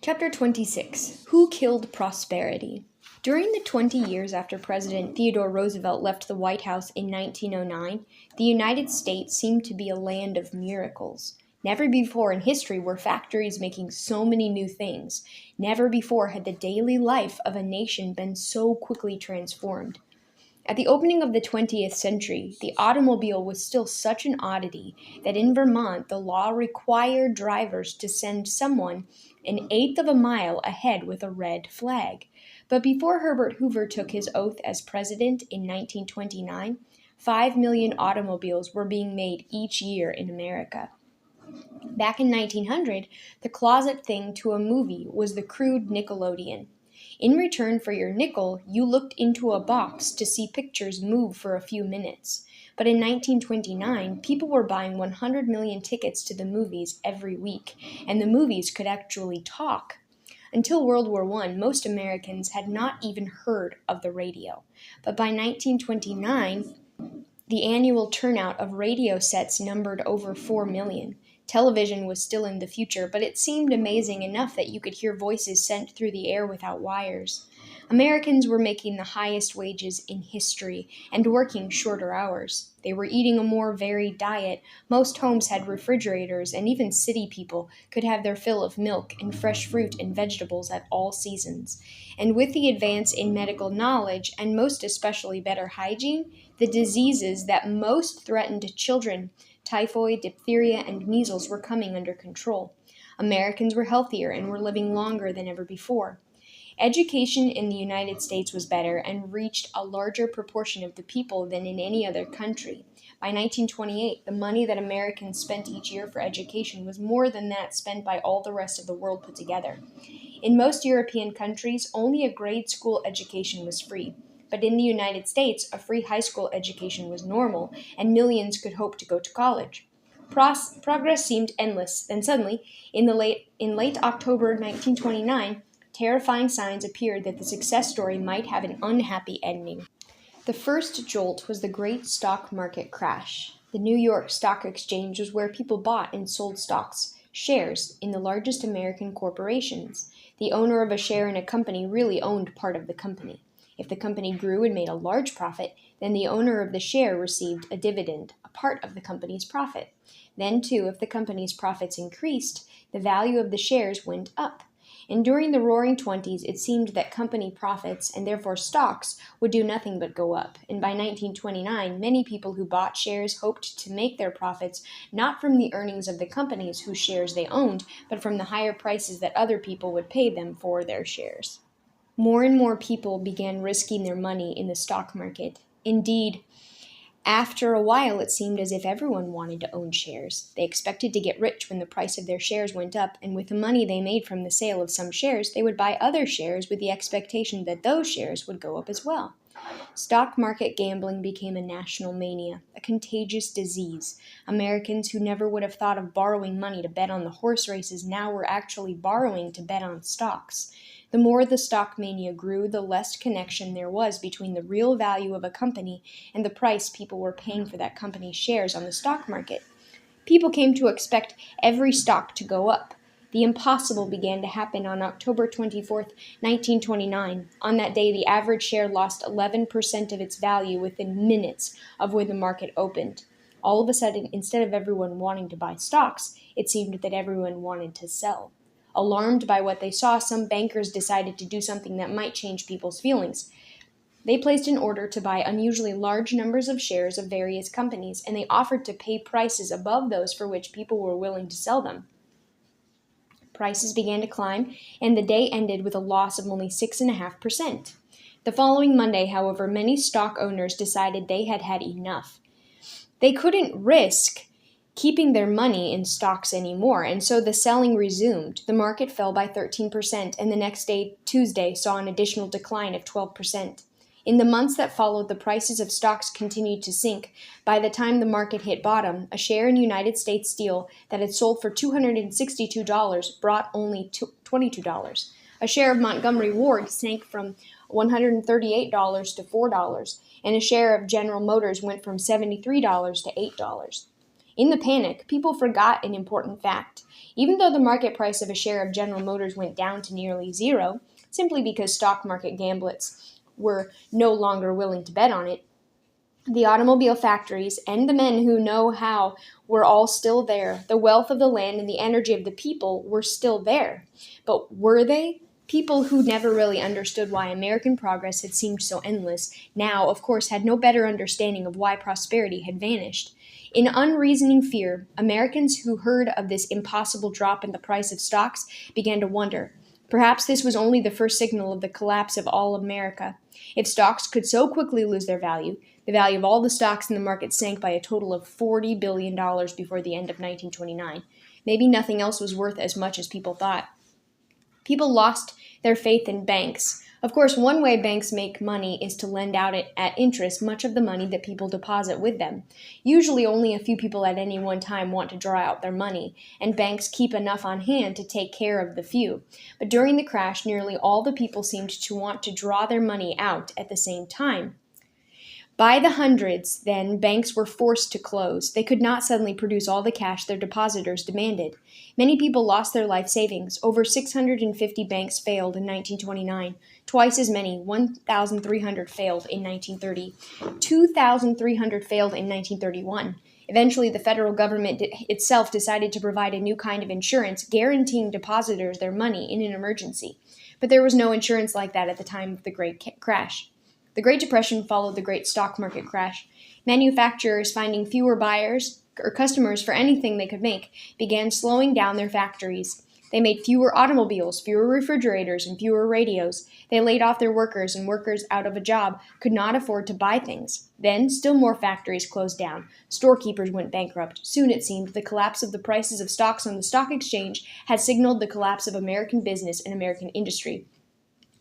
Chapter 26. Who Killed Prosperity? During the 20 years after President Theodore Roosevelt left the White House in 1909, the United States seemed to be a land of miracles. Never before in history were factories making so many new things. Never before had the daily life of a nation been so quickly transformed. At the opening of the 20th century, the automobile was still such an oddity that in Vermont the law required drivers to send someone an eighth of a mile ahead with a red flag. But before Herbert Hoover took his oath as president in 1929, 5 million automobiles were being made each year in America. Back in 1900, the closet thing to a movie was the crude Nickelodeon. In return for your nickel, you looked into a box to see pictures move for a few minutes. But in 1929, people were buying 100 million tickets to the movies every week, and the movies could actually talk. Until World War I, most Americans had not even heard of the radio. But by 1929, the annual turnout of radio sets numbered over 4 million. Television was still in the future, but it seemed amazing enough that you could hear voices sent through the air without wires. Americans were making the highest wages in history and working shorter hours. They were eating a more varied diet. Most homes had refrigerators, and even city people could have their fill of milk and fresh fruit and vegetables at all seasons. And with the advance in medical knowledge, and most especially better hygiene, the diseases that most threatened children, typhoid, diphtheria, and measles, were coming under control. Americans were healthier and were living longer than ever before. Education in the United States was better and reached a larger proportion of the people than in any other country. By 1928, the money that Americans spent each year for education was more than that spent by all the rest of the world put together. In most European countries, only a grade school education was free. But in the United States, a free high school education was normal, and millions could hope to go to college. Progress seemed endless. Then suddenly, in late October 1929, terrifying signs appeared that the success story might have an unhappy ending. The first jolt was the great stock market crash. The New York Stock Exchange was where people bought and sold stocks, shares, in the largest American corporations. The owner of a share in a company really owned part of the company. If the company grew and made a large profit, then the owner of the share received a dividend, a part of the company's profit. Then, too, if the company's profits increased, the value of the shares went up. And during the Roaring Twenties, it seemed that company profits, and therefore stocks, would do nothing but go up. And by 1929, many people who bought shares hoped to make their profits not from the earnings of the companies whose shares they owned, but from the higher prices that other people would pay them for their shares. More and more people began risking their money in the stock market. Indeed, after a while, it seemed as if everyone wanted to own shares. They expected to get rich when the price of their shares went up, and with the money they made from the sale of some shares, they would buy other shares with the expectation that those shares would go up as well. Stock market gambling became a national mania, a contagious disease. Americans who never would have thought of borrowing money to bet on the horse races now were actually borrowing to bet on stocks. The more the stock mania grew, the less connection there was between the real value of a company and the price people were paying for that company's shares on the stock market. People came to expect every stock to go up. The impossible began to happen on October 24th, 1929. On that day, the average share lost 11% of its value within minutes of when the market opened. All of a sudden, instead of everyone wanting to buy stocks, it seemed that everyone wanted to sell. Alarmed by what they saw, some bankers decided to do something that might change people's feelings. They placed an order to buy unusually large numbers of shares of various companies, and they offered to pay prices above those for which people were willing to sell them. Prices began to climb, and the day ended with a loss of only 6.5%. The following Monday, however, many stock owners decided they had had enough. They couldn't risk keeping their money in stocks anymore, and so the selling resumed. The market fell by 13%, and the next day, Tuesday, saw an additional decline of 12%. In the months that followed, the prices of stocks continued to sink. By the time the market hit bottom, a share in United States Steel that had sold for $262 brought only $22. A share of Montgomery Ward sank from $138 to $4, and a share of General Motors went from $73 to $8. In the panic, people forgot an important fact. Even though the market price of a share of General Motors went down to nearly zero, simply because stock market gamblers were no longer willing to bet on it, the automobile factories and the men who know how were all still there. The wealth of the land and the energy of the people were still there. But were they? People who never really understood why American progress had seemed so endless now, of course, had no better understanding of why prosperity had vanished. In unreasoning fear, Americans who heard of this impossible drop in the price of stocks began to wonder. Perhaps this was only the first signal of the collapse of all America. If stocks could so quickly lose their value, the value of all the stocks in the market sank by a total of $40 billion before the end of 1929. Maybe nothing else was worth as much as people thought. People lost their faith in banks. Of course, one way banks make money is to lend out at interest much of the money that people deposit with them. Usually only a few people at any one time want to draw out their money, and banks keep enough on hand to take care of the few. But during the crash, nearly all the people seemed to want to draw their money out at the same time. By the hundreds, then, banks were forced to close. They could not suddenly produce all the cash their depositors demanded. Many people lost their life savings. Over 650 banks failed in 1929. Twice as many, 1,300 failed in 1930. 2,300 failed in 1931. Eventually, the federal government itself decided to provide a new kind of insurance, guaranteeing depositors their money in an emergency. But there was no insurance like that at the time of the Great Crash. The Great Depression followed the great stock market crash. Manufacturers, finding fewer buyers or customers for anything they could make, began slowing down their factories. They made fewer automobiles, fewer refrigerators, and fewer radios. They laid off their workers, and workers out of a job could not afford to buy things. Then, still more factories closed down. Storekeepers went bankrupt. Soon, it seemed, the collapse of the prices of stocks on the stock exchange had signaled the collapse of American business and American industry.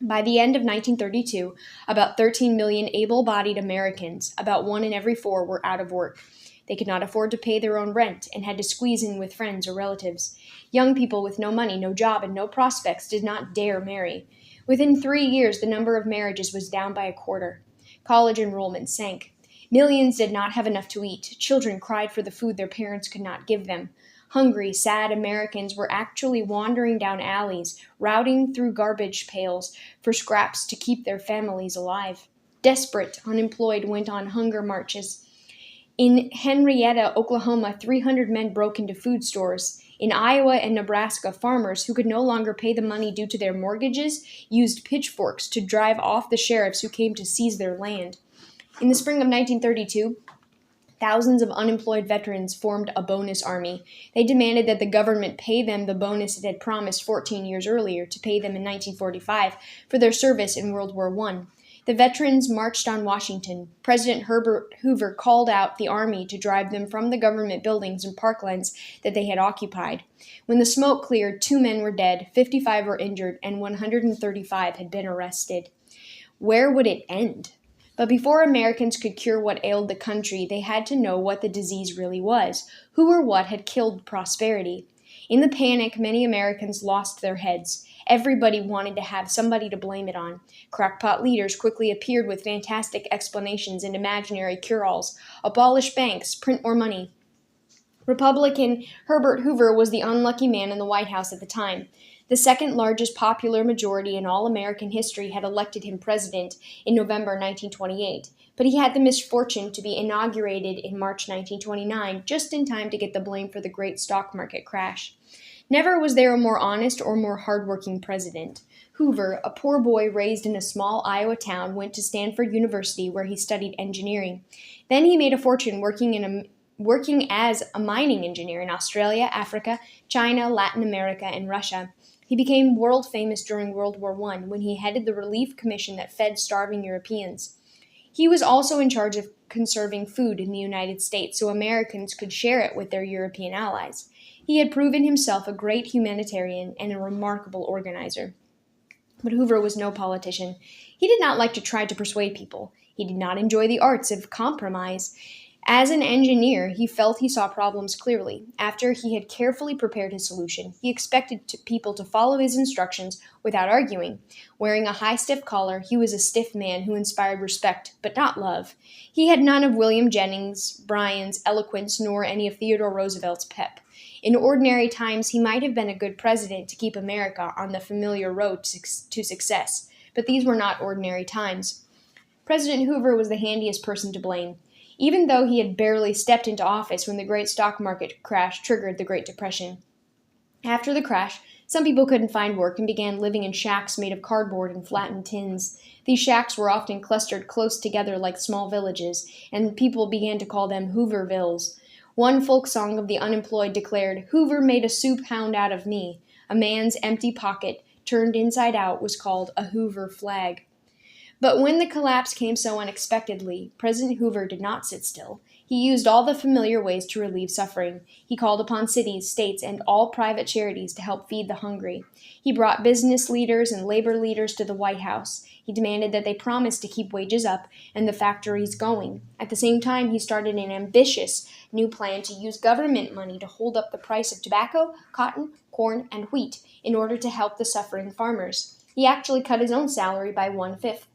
By the end of 1932, about 13 million able-bodied Americans, about 1 in every 4, were out of work. They could not afford to pay their own rent and had to squeeze in with friends or relatives. Young people with no money, no job, and no prospects did not dare marry. Within 3 years, the number of marriages was down by a quarter. College enrollment sank. Millions did not have enough to eat. Children cried for the food their parents could not give them. Hungry, sad Americans were actually wandering down alleys, routing through garbage pails for scraps to keep their families alive. Desperate, unemployed went on hunger marches. In Henrietta, Oklahoma, 300 men broke into food stores. In Iowa and Nebraska, farmers who could no longer pay the money due to their mortgages used pitchforks to drive off the sheriffs who came to seize their land. In the spring of 1932, thousands of unemployed veterans formed a bonus army. They demanded that the government pay them the bonus it had promised 14 years earlier to pay them in 1945 for their service in World War I. The veterans marched on Washington. President Herbert Hoover called out the army to drive them from the government buildings and parklands that they had occupied. When the smoke cleared, 2 men were dead, 55 were injured, and 135 had been arrested. Where would it end? But before Americans could cure what ailed the country, they had to know what the disease really was, who or what had killed prosperity. In the panic, many Americans lost their heads. Everybody wanted to have somebody to blame it on. Crackpot leaders quickly appeared with fantastic explanations and imaginary cure-alls. Abolish banks, print more money. Republican Herbert Hoover was the unlucky man in the White House at the time. The second largest popular majority in all American history had elected him president in November 1928, but he had the misfortune to be inaugurated in March 1929, just in time to get the blame for the great stock market crash. Never was there a more honest or more hardworking president. Hoover, a poor boy raised in a small Iowa town, went to Stanford University where he studied engineering. Then he made a fortune working as a mining engineer in Australia, Africa, China, Latin America, and Russia. He became world famous during World War I when he headed the relief commission that fed starving Europeans. He was also in charge of conserving food in the United States so Americans could share it with their European allies. He had proven himself a great humanitarian and a remarkable organizer. But Hoover was no politician. He did not like to try to persuade people. He did not enjoy the arts of compromise. As an engineer, he felt he saw problems clearly. After he had carefully prepared his solution, he expected people to follow his instructions without arguing. Wearing a high, stiff collar, he was a stiff man who inspired respect, but not love. He had none of William Jennings Bryan's eloquence nor any of Theodore Roosevelt's pep. In ordinary times, he might have been a good president to keep America on the familiar road to success, but these were not ordinary times. President Hoover was the handiest person to blame. Even though he had barely stepped into office when the great stock market crash triggered the Great Depression. After the crash, some people couldn't find work and began living in shacks made of cardboard and flattened tins. These shacks were often clustered close together like small villages, and people began to call them Hoovervilles. One folk song of the unemployed declared, "Hoover made a soup hound out of me." A man's empty pocket, turned inside out, was called a Hoover flag. But when the collapse came so unexpectedly, President Hoover did not sit still. He used all the familiar ways to relieve suffering. He called upon cities, states, and all private charities to help feed the hungry. He brought business leaders and labor leaders to the White House. He demanded that they promise to keep wages up and the factories going. At the same time, he started an ambitious new plan to use government money to hold up the price of tobacco, cotton, corn, and wheat in order to help the suffering farmers. He actually cut his own salary by 1/5.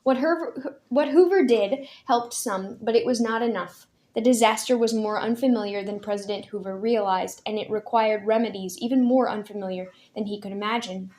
What Hoover did helped some, but it was not enough. The disaster was more unfamiliar than President Hoover realized, and it required remedies even more unfamiliar than he could imagine.